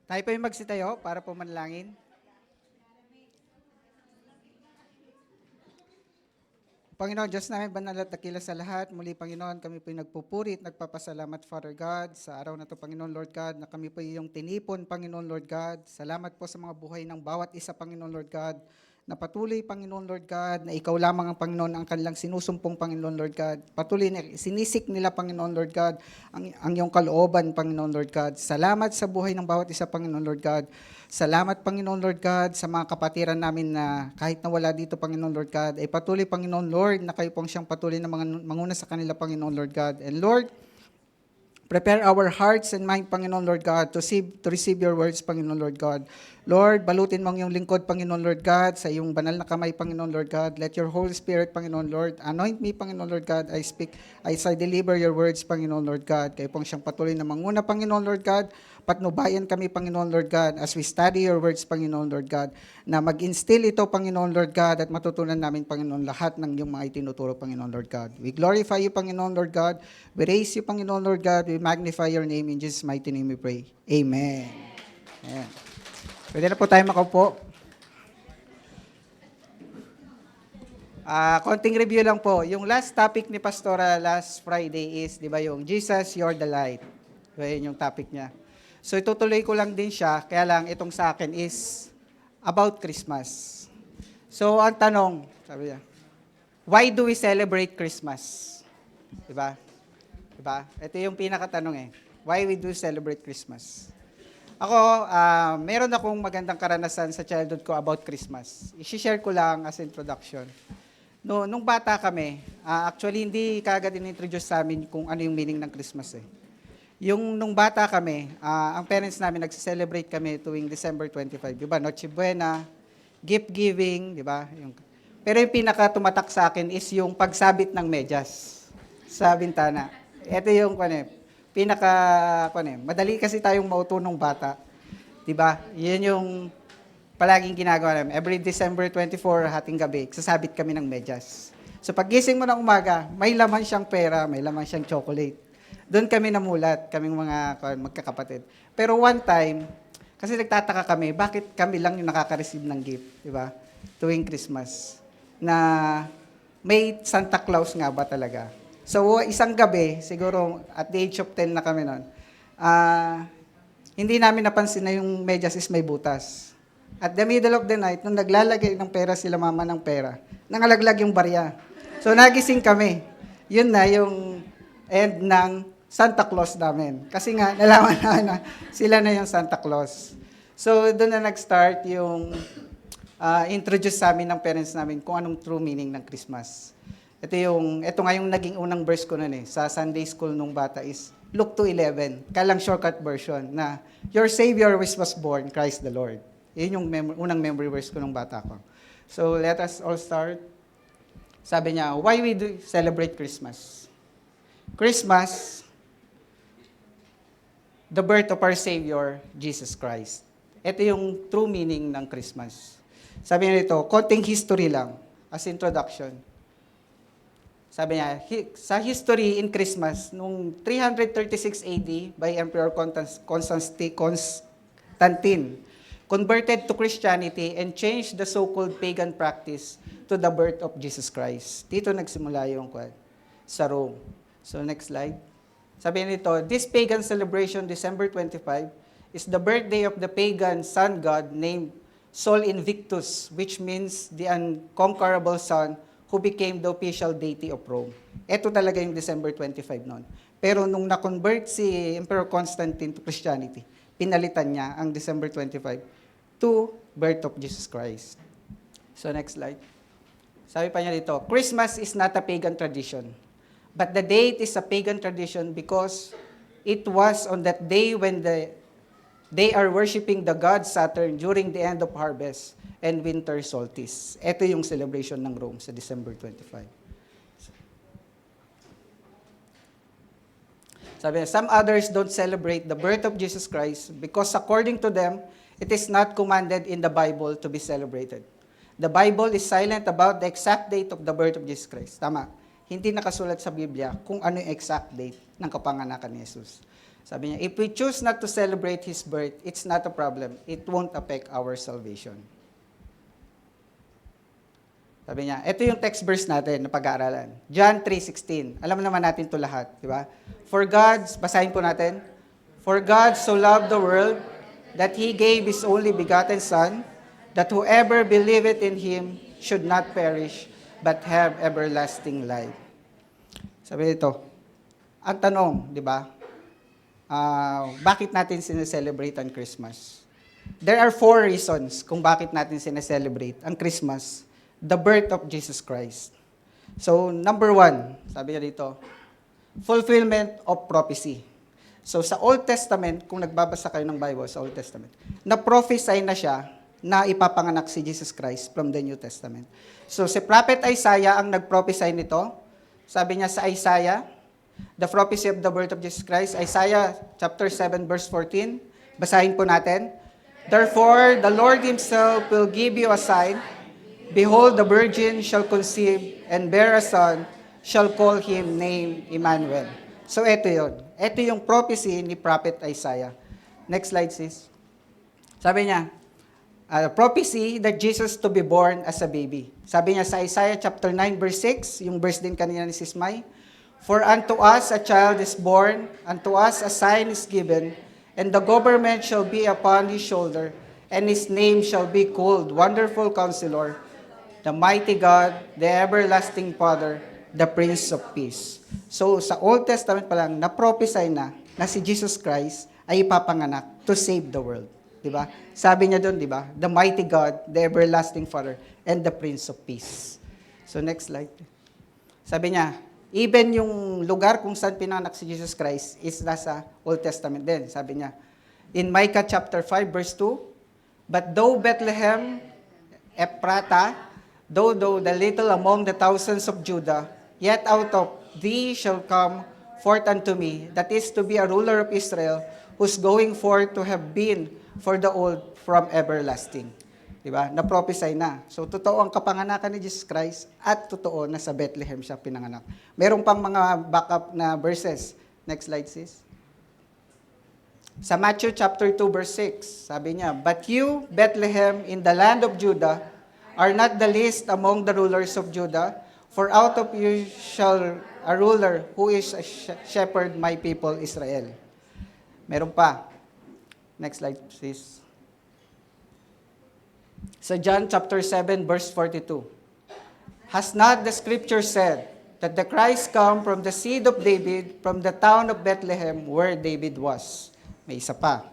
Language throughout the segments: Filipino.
Tayo po yung magsitayo para po manalangin. Panginoon, Diyos namin, banal at dakila sa lahat. Muli, Panginoon, kami po yung nagpupuri at nagpapasalamat, Father God, sa araw na to, Panginoon, Lord God, na kami po yung tinipon, Panginoon, Lord God. Salamat po sa mga buhay ng bawat isa, Panginoon, Lord God, na patuloy, Panginoon, Lord God, na ikaw lamang ang Panginoon, ang kanilang sinusumpong, Panginoon, Lord God. Patuloy na sinisik nila, Panginoon, Lord God, ang iyong kalooban, Panginoon, Lord God. Salamat sa buhay ng bawat isa, Panginoon, Lord God. Salamat, Panginoon Lord God, sa mga kapatiran namin na kahit na wala dito, Panginoon Lord God, ay patuloy, Panginoon Lord, na kayo pong siyang patuloy na mga manguna sa kanila, Panginoon Lord God. And Lord, prepare our hearts and mind, Panginoon Lord God, to receive your words, Panginoon Lord God. Lord, balutin mo ang iyong lingkod, Panginoon Lord God, sa iyong banal na kamay, Panginoon Lord God. Let your Holy Spirit, Panginoon Lord, anoint me, Panginoon Lord God. As I deliver your words, Panginoon Lord God. Kayo pong siyang patuloy na manguna, Panginoon Lord God. Patnubayan kami, Panginoon Lord God, as we study your words, Panginoon Lord God, na mag-instill ito, Panginoon Lord God, at matutunan namin, Panginoon, lahat ng iyong mga itinuturo, Panginoon Lord God. We glorify you, Panginoon Lord God. We raise you, Panginoon Lord God. We magnify your name. In Jesus' mighty name we pray. Amen. Amen. Pwede na po tayo makaupo. Konting review lang po. Yung last topic ni Pastora last Friday is, di ba, yung Jesus, you're the light. Diba, yun yung topic niya. So itutuloy ko lang din siya, kaya lang itong sa akin is about Christmas. So ang tanong, sabi niya, why do we celebrate Christmas? Diba? Diba? Ito yung pinakatanong eh. Why we do celebrate Christmas? Ako, meron akong magandang karanasan sa childhood ko about Christmas. I-share ko lang as introduction. No, nung bata kami, actually hindi kaagad in-introduce sa amin kung ano yung meaning ng Christmas eh. Yung nung bata kami, ang parents namin nagse-celebrate kami tuwing December 25, 'di ba? Noche Buena, gift giving, 'di ba? Pero yung pinaka tumatak sa akin is yung pagsabit ng medyas sa bintana. Ito yung pinaka madali kasi tayong mauto nung bata. 'Di ba? 'Yun yung palaging ginagawa namin. Every December 24, hating gabi, sasabit kami ng medyas. So paggising mo ng umaga, may laman siyang pera, may laman siyang chocolate. Doon kami namulat, kaming mga magkakapatid. Pero one time, kasi nagtataka kami, bakit kami lang yung nakaka-receive ng gift, di ba? Tuwing Christmas. Na may Santa Claus nga ba talaga? So isang gabi, siguro at the age of 10 na kami noon, hindi namin napansin na yung medyas is may butas. At the middle of the night, nung naglalagay ng pera sila mama ng pera, nangalaglag yung barya. So nagising kami. Yun na yung end ng Santa Claus namin. Kasi nga, nalaman na sila na yung Santa Claus. So doon na nag-start yung introduce sa amin ng parents namin kung anong true meaning ng Christmas. Ito nga yung naging unang verse ko nun sa Sunday school nung bata is Luke 2:11, kalang shortcut version na your Savior which was born, Christ the Lord. Yun yung unang memory verse ko nung bata ko. So let us all start. Sabi niya, why we do celebrate Christmas? Christmas, the birth of our Savior, Jesus Christ. Ito yung true meaning ng Christmas. Sabi niya dito, konting history lang as introduction. Sabi niya, sa history in Christmas, noong 336 AD by Emperor Constantine, converted to Christianity and changed the so-called pagan practice to the birth of Jesus Christ. Dito nagsimula yung sa Rome. So next slide. Sabi nito, this pagan celebration, December 25, is the birthday of the pagan sun god named Sol Invictus, which means the unconquerable sun who became the official deity of Rome. Ito talaga yung December 25 noon. Pero nung na-convert si Emperor Constantine to Christianity, pinalitan niya ang December 25 to birth of Jesus Christ. So next slide. Sabi pa niya dito, Christmas is not a pagan tradition, but the date is a pagan tradition because it was on that day when they are worshiping the god Saturn during the end of harvest and winter solstice. Ito yung celebration ng Rome sa December 25. Sabi niya, some others don't celebrate the birth of Jesus Christ because according to them, it is not commanded in the Bible to be celebrated. The Bible is silent about the exact date of the birth of Jesus Christ. Tama. Hindi nakasulat sa Biblia kung ano yung exact date ng kapanganakan ni Jesus. Sabi niya, if we choose not to celebrate His birth, it's not a problem. It won't affect our salvation. Sabi niya, ito yung text verse natin na pag-aaralan. John 3:16. Alam naman natin ito lahat, di ba? For God, basahin po natin. For God so loved the world that He gave His only begotten Son, that whoever believeth in Him should not perish, but have everlasting life. Sabi nito, ang tanong, di ba? Bakit natin sineselebrate ang Christmas? There are 4 reasons kung bakit natin sineselebrate ang Christmas. The birth of Jesus Christ. So, number 1, sabi niya dito, fulfillment of prophecy. So, sa Old Testament, kung nagbabasa kayo ng Bible sa Old Testament, na-prophesy na siya na ipapanganak si Jesus Christ from the New Testament. So, si Prophet Isaiah ang nag-prophesy nito. Sabi niya sa Isaiah, the prophecy of the birth of Jesus Christ, Isaiah chapter 7, verse 14. Basahin po natin. Therefore, the Lord Himself will give you a sign. Behold, the virgin shall conceive and bear a son, shall call him name Emmanuel. So, ito yun. Ito yung prophecy ni Prophet Isaiah. Next slide, sis. Sabi niya, prophecy that Jesus to be born as a baby. Sabi niya sa Isaiah chapter 9, verse 6, yung verse din kanina ni Sis May, for unto us a child is born, unto us a sign is given, and the government shall be upon his shoulder, and his name shall be called Wonderful Counselor, the Mighty God, the Everlasting Father, the Prince of Peace. So, sa Old Testament pa lang, na-prophesy na si Jesus Christ ay ipapanganak to save the world. Diba? Sabi niya doon, diba? The Mighty God, the Everlasting Father, and the Prince of Peace. So, next slide. Sabi niya, even yung lugar kung saan pinanganak si Jesus Christ is nasa Old Testament din. Sabi niya, in Micah chapter 5, verse 2, but thou Bethlehem, Ephrata, though the little among the thousands of Judah, yet out of thee shall come forth unto me, that is to be a ruler of Israel, whose going forth to have been for the old from everlasting. Diba? Na-prophesy na. So, totoo ang kapanganakan ni Jesus Christ at totoo na sa Bethlehem siya pinanganak. Meron pang mga backup na verses. Next slide, sis. Sa Matthew chapter 2, verse 6, sabi niya, but you, Bethlehem, in the land of Judah, are not the least among the rulers of Judah, for out of you shall a ruler who is a shepherd my people Israel. Meron pa. Next slide, please. Sa John chapter 7, verse 42. Has not the scripture said that the Christ come from the seed of David, from the town of Bethlehem, where David was? May isa pa.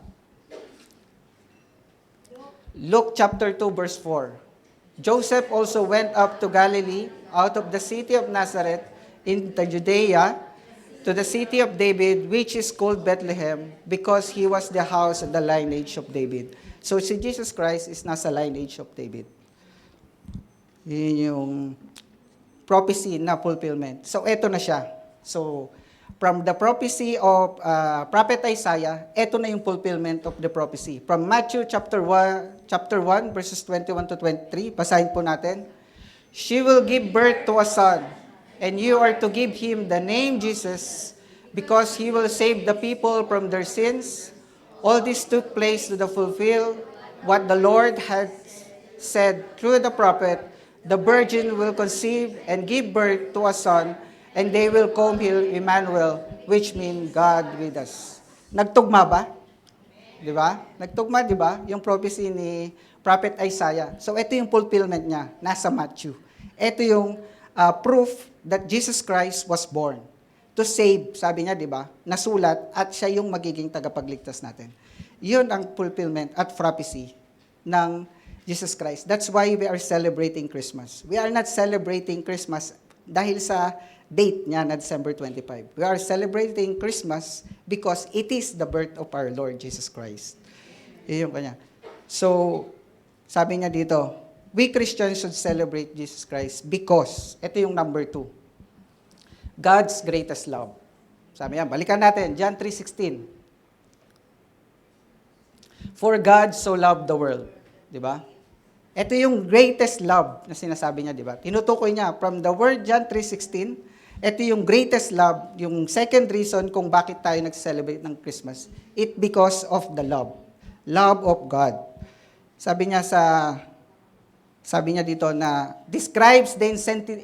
Luke chapter 2, verse 4. Joseph also went up to Galilee, out of the city of Nazareth, into Judea, to the city of David, which is called Bethlehem, because he was the house and the lineage of David. So, si Jesus Christ is nasa lineage of David. Yun yung prophecy na fulfillment. So, eto na siya. So, from the prophecy of Prophet Isaiah, eto na yung fulfillment of the prophecy. From Matthew chapter 1, verses 21 to 23, basahin po natin. She will give birth to a son, and you are to give him the name Jesus, because he will save the people from their sins. All this took place to fulfill what the Lord had said through the prophet, the virgin will conceive and give birth to a son, and they will call him Emmanuel, which means God with us. Nagtugma ba? Di ba? Nagtugma, di ba? Yung prophecy ni Prophet Isaiah. So, ito yung fulfillment niya, nasa Matthew. Ito yung proof that Jesus Christ was born to save, sabi niya, di ba? Nasulat at siya yung magiging tagapagligtas natin. Yun ang fulfillment at prophecy ng Jesus Christ. That's why we are celebrating Christmas. We are not celebrating Christmas dahil sa date niya na December 25. We are celebrating Christmas because it is the birth of our Lord Jesus Christ. Yun yung kanya. So, sabi niya dito, we Christians should celebrate Jesus Christ because, ito yung number 2, God's greatest love. Sabi niya, balikan natin, John 3:16. For God so loved the world. Di ba? Ito yung greatest love na sinasabi niya, di ba? Tinutukoy niya from the word John 3:16, Ito yung greatest love, yung second reason kung bakit tayo nag-celebrate ng Christmas. It because of the love. Love of God. Sabi niya dito na describes the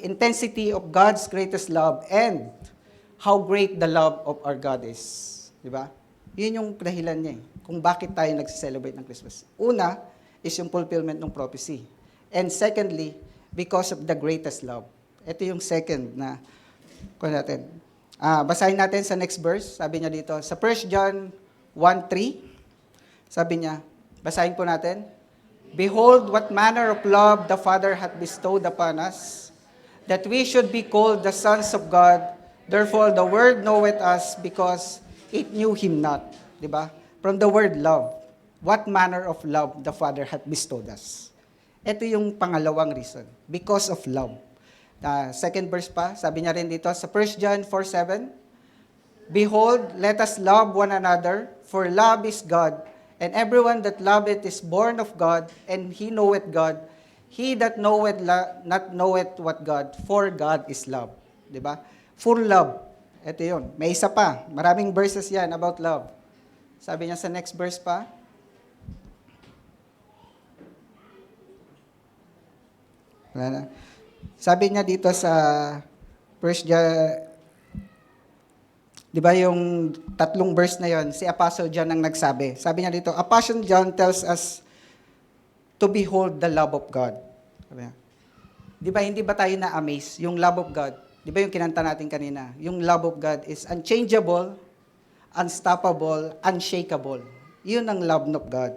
intensity of God's greatest love and how great the love of our God is. Di ba? Yun yung dahilan niya kung bakit tayo nag-celebrate ng Christmas. Una is yung fulfillment ng prophecy. And secondly, because of the greatest love. Ito yung second na kung natin. Basahin natin sa next verse. Sabi niya dito, sa 1 John 1:3, sabi niya, basahin po natin. Behold, what manner of love the Father hath bestowed upon us, that we should be called the sons of God. Therefore, the world knoweth us because it knew Him not. Diba? From the word love. What manner of love the Father hath bestowed us. Ito yung pangalawang reason. Because of love. Second verse pa, sabi niya rin dito sa 1 John 4:7, behold, let us love one another, for love is God, and everyone that loveth is born of God, and he knoweth God. He that knoweth not knoweth what God, for God is love. Diba? Full love. Ito yun. May isa pa. Maraming verses yan about love. Sabi niya sa next verse pa, wala na. Sabi niya dito sa First John, di ba yung tatlong verse na yon, si Apostle John ang nagsabi. Sabi niya dito, Apostle John tells us to behold the love of God. Sabi niya, di ba, hindi ba tayo na-amaze? Yung love of God, di ba yung kinanta natin kanina? Yung love of God is unchangeable, unstoppable, unshakable. Yun ang love of God.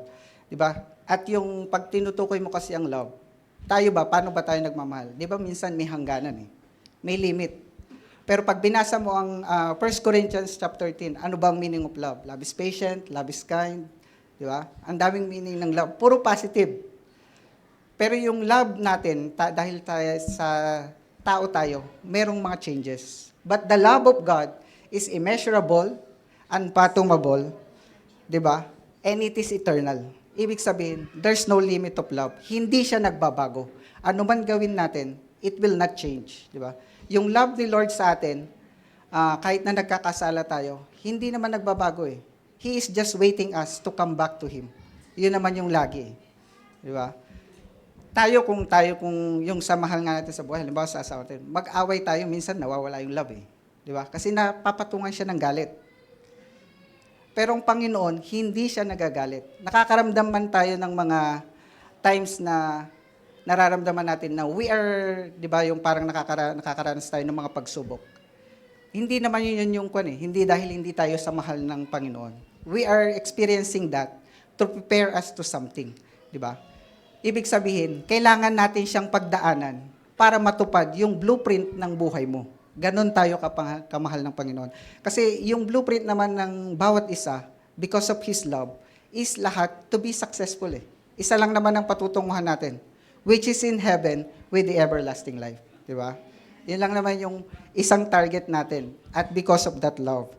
Di ba? At yung pag tinutukoy mo kasi ang love, tayo ba, paano ba tayo nagmamahal? Di ba minsan may hangganan may limit. Pero pag binasa mo ang 1 Corinthians chapter 13, ano ba ang meaning of love? Love is patient, love is kind, di ba? Ang daming meaning ng love, puro positive. Pero yung love natin, dahil tayo sa tao tayo, merong mga changes. But the love of God is immeasurable, unfathomable, di ba? And it is eternal. Ibig sabihin, there's no limit of love. Hindi siya nagbabago. Ano man gawin natin, it will not change. Di ba? Yung love ni Lord sa atin, kahit na nagkakasala tayo, hindi naman nagbabago He is just waiting us to come back to Him. Yun naman yung lagi. Di ba? Tayo kung yung samahal nga natin sa buhay, halimbawa sa asawa natin, mag-away tayo, minsan nawawala yung love Di ba? Kasi napapatungan siya ng galit. Pero ang Panginoon, hindi siya nagagalit. Nakakaramdam man tayo ng mga times na nararamdaman natin na we are, di ba, yung parang nakakaranas tayo ng mga pagsubok. Hindi naman yun yung hindi dahil hindi tayo sa mahal ng Panginoon. We are experiencing that to prepare us to something. Di ba? Ibig sabihin, kailangan natin siyang pagdaanan para matupad yung blueprint ng buhay mo. Ganon tayo kamahal ng Panginoon. Kasi yung blueprint naman ng bawat isa, because of His love, is lahat to be successful Isa lang naman ang patutunguhan natin, which is in heaven with the everlasting life. Di ba? Yun lang naman yung isang target natin. At because of that love.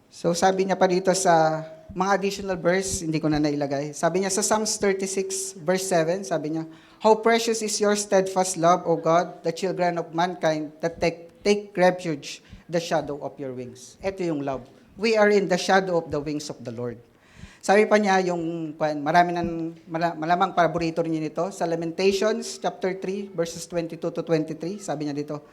So sabi niya pa dito sa mga additional verse, hindi ko na nailagay. Sabi niya sa Psalms 36 verse 7, sabi niya, how precious is your steadfast love, O God, the children of mankind that take refuge the shadow of your wings. Ito yung love. We are in the shadow of the wings of the Lord. Sabi pa niya yung malamang paborito niyo nito sa Lamentations chapter 3 verses 22 to 23, sabi niya dito,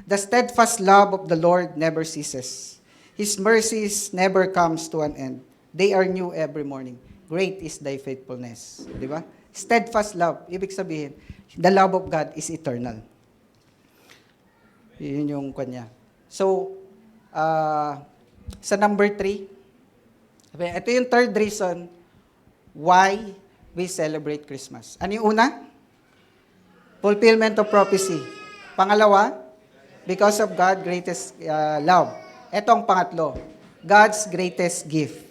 the steadfast love of the Lord never ceases. His mercies never comes to an end. They are new every morning. Great is thy faithfulness. Di ba? Steadfast love. Ibig sabihin, the love of God is eternal. Yun yung kanya. So, sa number 3, ito yung third reason why we celebrate Christmas. Ano yung una? Fulfillment of prophecy. Pangalawa, because of God's greatest love. Ito ang pangatlo, God's greatest gift.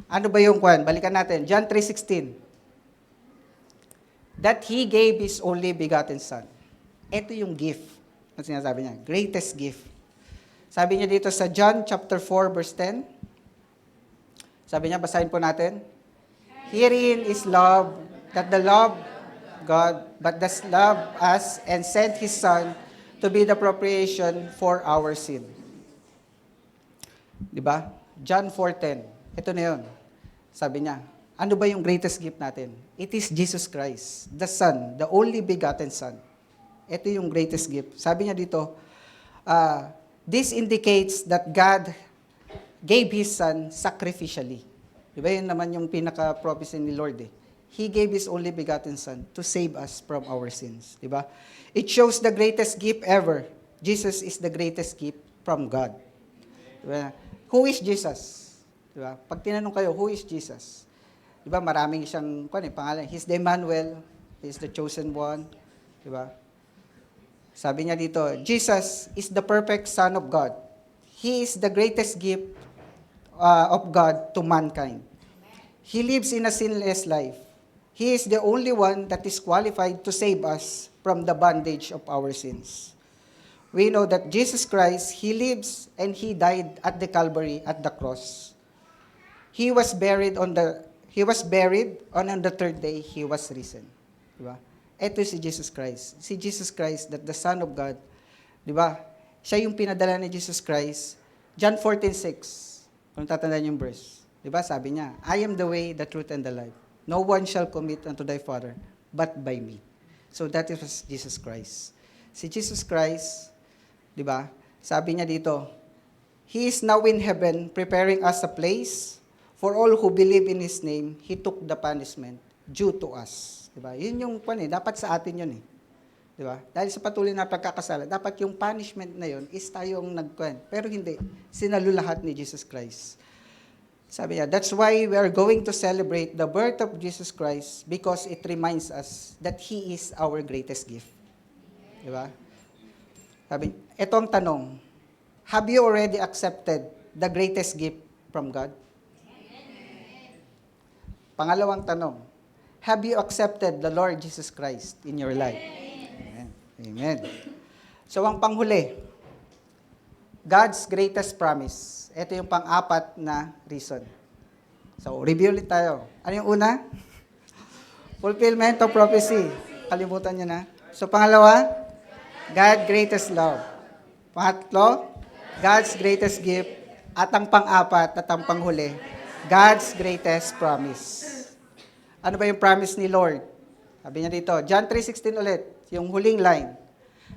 Ano ba yung Balikan natin. John 3:16. That He gave His only begotten Son. Ito yung gift. Ang sinasabi niya, greatest gift. Sabi niya dito sa John chapter 4 verse 10. Sabi niya, basahin po natin. Herein is love, that the love God, but does love us and sent His Son to be the propitiation for our sin. Di ba? John 4:10. Ito na yun. Sabi niya, ano ba yung greatest gift natin? It is Jesus Christ, the Son, the only begotten Son. Ito yung greatest gift. Sabi niya dito, this indicates that God gave His Son sacrificially. Diba yun naman yung pinaka-prophecy ni Lord eh. He gave His only begotten Son to save us from our sins. Diba? It shows the greatest gift ever. Jesus is the greatest gift from God. Diba? Who is Jesus? Diba? Pag tinanong kayo, who is Jesus? Diba, maraming siyang pangalan. He's the Emmanuel. He's the chosen one. Diba? Sabi niya dito, Jesus is the perfect Son of God. He is the greatest gift of God to mankind. He lives in a sinless life. He is the only one that is qualified to save us from the bondage of our sins. We know that Jesus Christ, He lives and He died at the Calvary, at the cross. He was buried on the third day, He was risen. Diba? Ito si Jesus Christ. Si Jesus Christ, that the Son of God, diba? Siya yung pinadala ni Jesus Christ. John 14:6, kung tatandaan yung verse. Diba? Sabi niya, I am the way, the truth, and the life. No one shall commit unto thy Father, but by me. So that is Jesus Christ. Si Jesus Christ, diba? Sabi niya dito, He is now in heaven, preparing us a place. For all who believe in His name, He took the punishment due to us. Diba? Yun yung dapat sa atin yun eh. Diba? Dahil sa patuloy na pagkakasala, dapat yung punishment na yun is tayong pero hindi. Sinalo lahat ni Jesus Christ. Sabi niya, that's why we are going to celebrate the birth of Jesus Christ because it reminds us that He is our greatest gift. Diba? Sabi, etong tanong, have you already accepted the greatest gift from God? Pangalawang tanong, have you accepted the Lord Jesus Christ in your life? Amen. Amen. So, ang panghuli, God's greatest promise. Ito yung pang-apat na reason. So, review ulit tayo. Ano yung una? Fulfillment of prophecy. Kalimutan nyo na. So, pangalawa, God's greatest love. Pangatlo, God's greatest gift. At ang pang-apat at ang panghuli, God's greatest promise. Ano ba yung promise ni Lord? Sabi niya dito, John 3:16 ulit, yung huling line.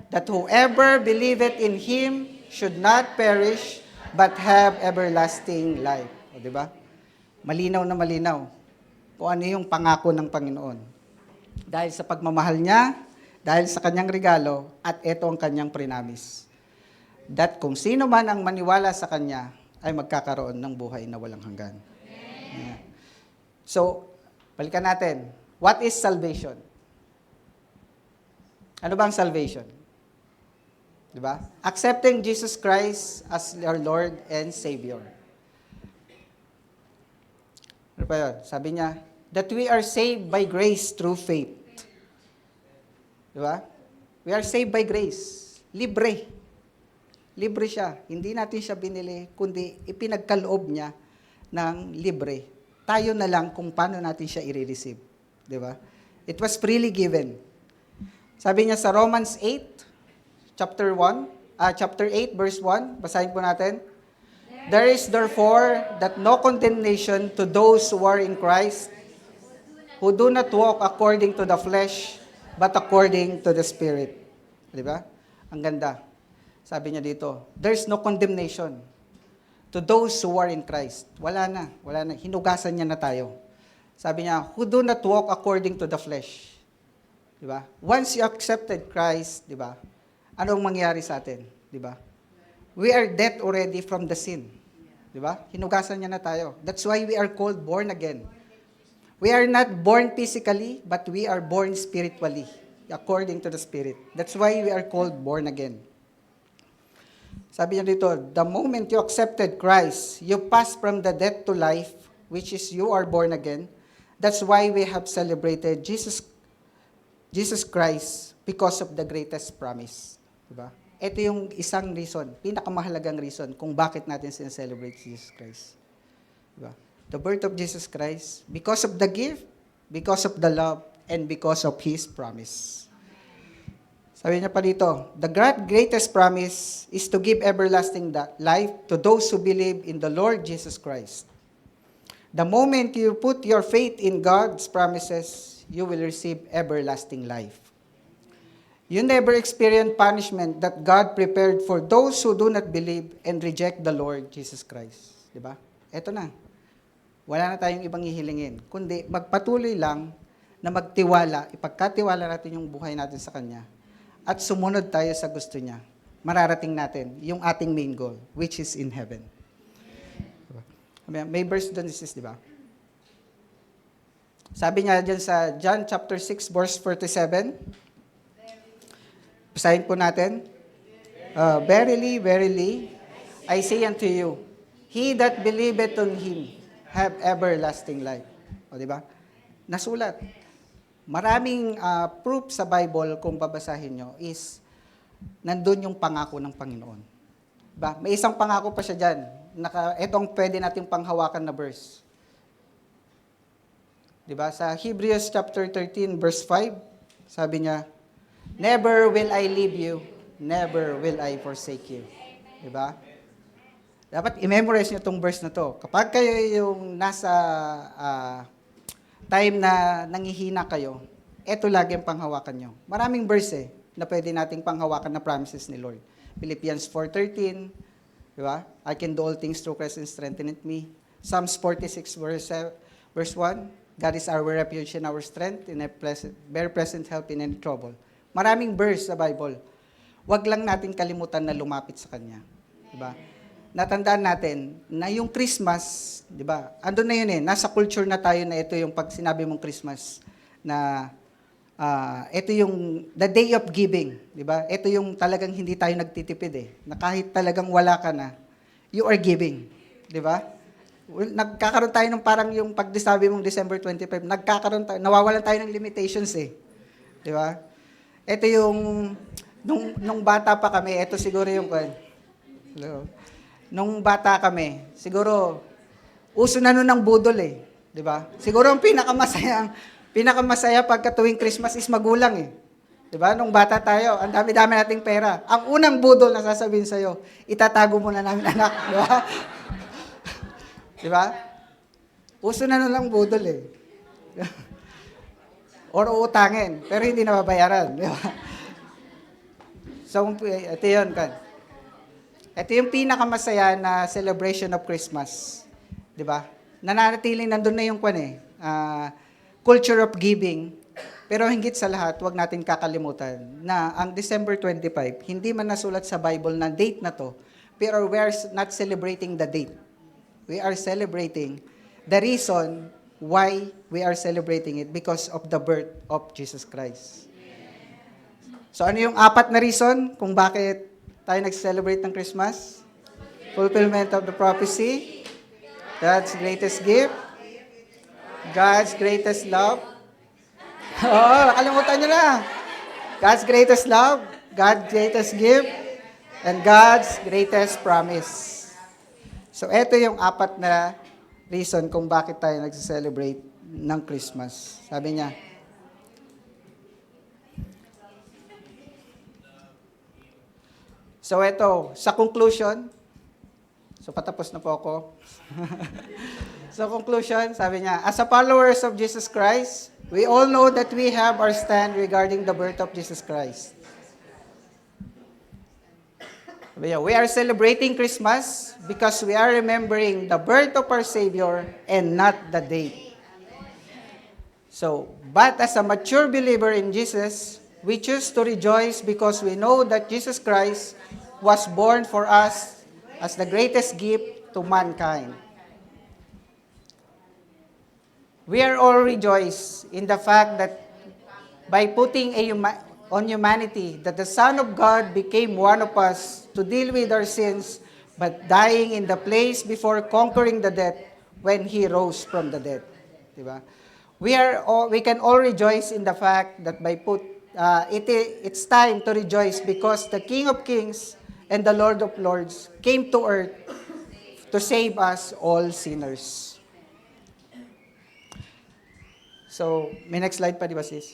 That whoever believeth in Him should not perish, but have everlasting life. O, di ba? Malinaw na malinaw kung ano yung pangako ng Panginoon. Dahil sa pagmamahal niya, dahil sa kanyang regalo, at ito ang kanyang prinamis. That kung sino man ang maniwala sa kanya, ay magkakaroon ng buhay na walang hanggan. Yeah. So, balikan natin. What is salvation? Ano ba ang salvation? Diba? Accepting Jesus Christ as our Lord and Savior. Ano pa yun? Sabi niya, that we are saved by grace through faith. Diba? We are saved by grace. Libre. Libre siya. Hindi natin siya binili, kundi ipinagkaloob niya ng libre. Tayo na lang kung paano natin siya i-receive. Diba? It was freely given. Sabi niya sa Romans 8, chapter 8, verse 1, basahin po natin. There is therefore that no condemnation to those who are in Christ, who do not walk according to the flesh, but according to the Spirit. Diba? Ang ganda. Sabi niya dito, there's no condemnation to those who are in Christ. Wala na. Hinugasan niya na tayo. Sabi niya, who do not walk according to the flesh. Diba? Once you accepted Christ, diba? Anong mangyari sa atin? Diba? We are dead already from the sin. Diba? Hinugasan niya na tayo. That's why we are called born again. We are not born physically, but we are born spiritually, according to the Spirit. That's why we are called born again. Sabi niya dito, the moment you accepted Christ, you pass from the death to life, which is you are born again. That's why we have celebrated Jesus Christ because of the greatest promise. Diba? Ito yung isang reason, pinakamahalagang reason kung bakit natin sineselebrate Jesus Christ. Diba? The birth of Jesus Christ, because of the gift, because of the love, and because of His promise. Sabi niya pa dito, the greatest promise is to give everlasting life to those who believe in the Lord Jesus Christ. The moment you put your faith in God's promises, you will receive everlasting life. You never experience punishment that God prepared for those who do not believe and reject the Lord Jesus Christ. Diba? Eto na. Wala na tayong ibang hihilingin. Kundi magpatuloy lang na magtiwala, ipagkatiwala natin yung buhay natin sa Kanya, at sumunod tayo sa gusto niya. Mararating natin yung ating main goal, which is in heaven. May verse doon, sis, di ba? Sabi niya dyan sa John chapter 6, verse 47. Basahin po natin. Verily, verily, I say unto you, he that believeth on him have everlasting life. O, di ba? Nasulat. Maraming proof sa Bible, kung babasahin nyo, is nandun yung pangako ng Panginoon. Diba? May isang pangako pa siya dyan. Itong pwede nating panghawakan na verse. Diba? Sa Hebrews chapter 13, verse 5, sabi niya, never will I leave you, never will I forsake you. Diba? Dapat i-memorize niyo itong verse na to. Kapag kayo yung nasa time na nangihina kayo, eto lagi ang panghawakan nyo. Maraming verse na pwede nating panghawakan na promises ni Lord. Philippians 4:13, di ba? I can do all things through Christ who strengtheneth me. Psalms 46, verse 1, God is our refuge and our strength, in a very present help in any trouble. Maraming verse sa Bible. Huwag lang natin kalimutan na lumapit sa Kanya. Di ba? Natandaan natin na yung Christmas, di ba? Andun na yun nasa culture na tayo na ito yung pag sinabi mong Christmas, na ito yung the day of giving, di ba? Ito yung talagang hindi tayo nagtitipid na kahit talagang wala ka na, you are giving, di ba? Nagkakaroon tayo ng parang yung pag sabi mong December 25, nawawalan tayo ng limitations di ba? Ito yung, nung bata pa kami, ito siguro yung, hello? Nung bata kami, siguro, uso na nun ng budol di ba? Siguro ang pinakamasaya pagka tuwing Christmas is magulang di ba? Nung bata tayo, ang dami-dami nating pera. Ang unang budol na sasabihin sa'yo, itatago mo na namin anak, di ba? Di ba? Uso na nun lang budol Or uutangin, pero hindi na babayaran, di ba? So, ito yun, ito yung pinakamasaya na celebration of Christmas. Di ba? Nananatiling nandun na yung culture of giving. Pero higit sa lahat, huwag natin kakalimutan na ang December 25, hindi man nasulat sa Bible na date na to, pero we are not celebrating the date. We are celebrating the reason why we are celebrating it, because of the birth of Jesus Christ. So ano yung apat na reason kung bakit tayo nag-celebrate ng Christmas? Fulfillment of the prophecy, God's greatest gift, God's greatest love. Nakalimutan nyo na. God's greatest love, God's greatest gift, and God's greatest promise. So, ito yung apat na reason kung bakit tayo nag-celebrate ng Christmas. Sabi niya, so, ito, sa conclusion, so patapos na po ako. So, conclusion, sabi niya, as a followers of Jesus Christ, we all know that we have our stand regarding the birth of Jesus Christ. Sabi niya, we are celebrating Christmas because we are remembering the birth of our Savior and not the date. So, but as a mature believer in Jesus, we choose to rejoice because we know that Jesus Christ was born for us as the greatest gift to mankind. We are all rejoice in the fact that by putting on humanity, that the Son of God became one of us to deal with our sins, but dying in the place before conquering the death when He rose from the dead. Diba? We can all rejoice in the fact that it's time to rejoice because the King of Kings and the Lord of Lords came to earth to save us all sinners. So, may next slide pa, di ba sis?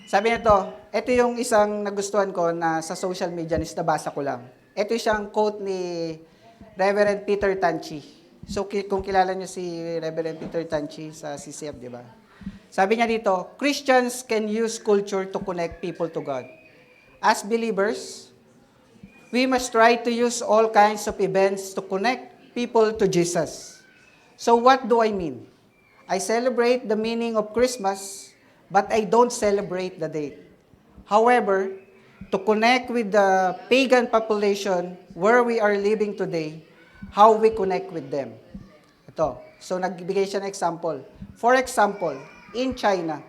Sabi nito, ito yung isang nagustuhan ko na sa social media, nabasa ko lang. Ito siyang quote ni Reverend Peter Tanchi. So kung kilala niyo si Reverend Peter Tanchi sa CCF, di ba? Sabi niya dito, Christians can use culture to connect people to God. As believers, we must try to use all kinds of events to connect people to Jesus. So what do I mean? I celebrate the meaning of Christmas, but I don't celebrate the date. However, to connect with the pagan population where we are living today, how we connect with them. Ito. So, nagbigay siya ng example. For example, in China,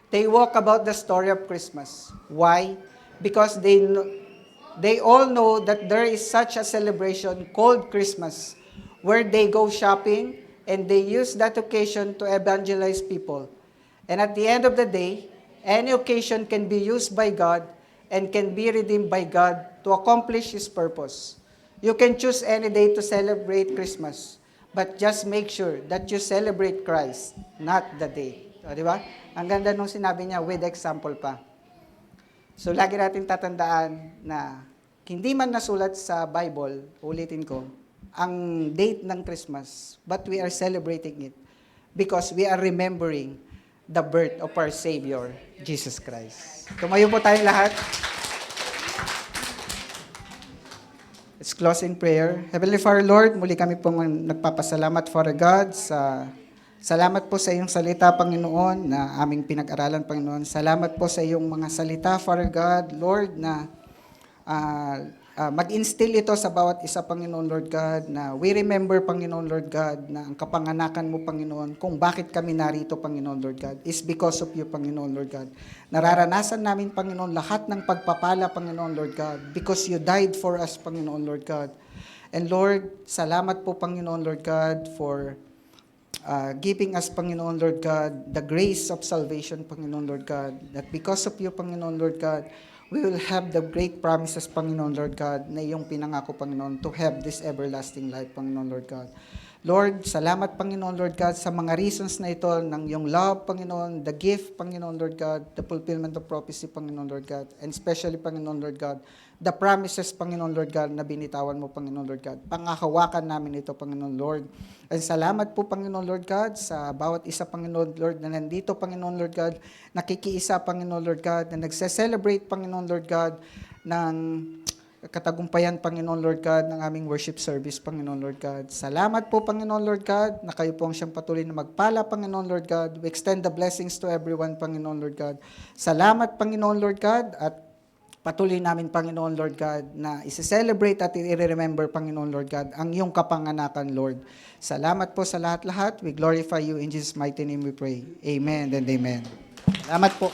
they walk about the story of Christmas. Why? Because they all know that there is such a celebration called Christmas, where they go shopping and they use that occasion to evangelize people. And at the end of the day, any occasion can be used by God and can be redeemed by God to accomplish His purpose. You can choose any day to celebrate Christmas, but just make sure that you celebrate Christ, not the day. O, di ba? Ang ganda nung sinabi niya with example pa. So, lagi natin tatandaan na hindi man nasulat sa Bible, ulitin ko, ang date ng Christmas, but we are celebrating it because we are remembering the birth of our Savior, Jesus Christ. Tumayo po tayong lahat. Let's close in prayer. Heavenly Father, Lord, muli kami pong nagpapasalamat, Father God, salamat po sa iyong salita, Panginoon, na aming pinag-aralan, Panginoon. Salamat po sa iyong mga salita, Father God, Lord, na mag-instill ito sa bawat isa, Panginoon, Lord God, na we remember, Panginoon, Lord God, na ang kapanganakan mo, Panginoon, kung bakit kami narito, Panginoon, Lord God, is because of you, Panginoon, Lord God. Nararanasan namin, Panginoon, lahat ng pagpapala, Panginoon, Lord God, because you died for us, Panginoon, Lord God. And Lord, salamat po, Panginoon, Lord God, for giving us, Panginoon, Lord God, the grace of salvation, Panginoon, Lord God, that because of you, Panginoon, Lord God, we will have the great promises, Panginoon, Lord God, na iyong pinangako, Panginoon, to have this everlasting life, Panginoon, Lord God. Lord, salamat, Panginoon, Lord God, sa mga reasons na ito ng iyong love, Panginoon, the gift, Panginoon, Lord God, the fulfillment of prophecy, Panginoon, Lord God, and especially, Panginoon, Lord God, the promises, Panginoon, Lord God, na binitawan mo, Panginoon, Lord God. Pangahawakan namin ito, Panginoon, Lord. And salamat po, Panginoon, Lord God, sa bawat isa, Panginoon, Lord, na nandito, Panginoon, Lord God, nakikiisa, Panginoon, Lord God, na nagse-celebrate, Panginoon, Lord God, ng katagumpayan, Panginoon, Lord God, ng aming worship service, Panginoon, Lord God. Salamat po, Panginoon, Lord God, na kayo po ang siyang patuloy na magpala, Panginoon, Lord God. We extend the blessings to everyone, Panginoon, Lord God. Salamat, Panginoon, Lord God, at patuloy namin, Panginoon, Lord God, na isi-celebrate at i-remember, Panginoon, Lord God, ang iyong kapanganakan, Lord. Salamat po sa lahat-lahat. We glorify you in Jesus' mighty name we pray. Amen and amen. Salamat po.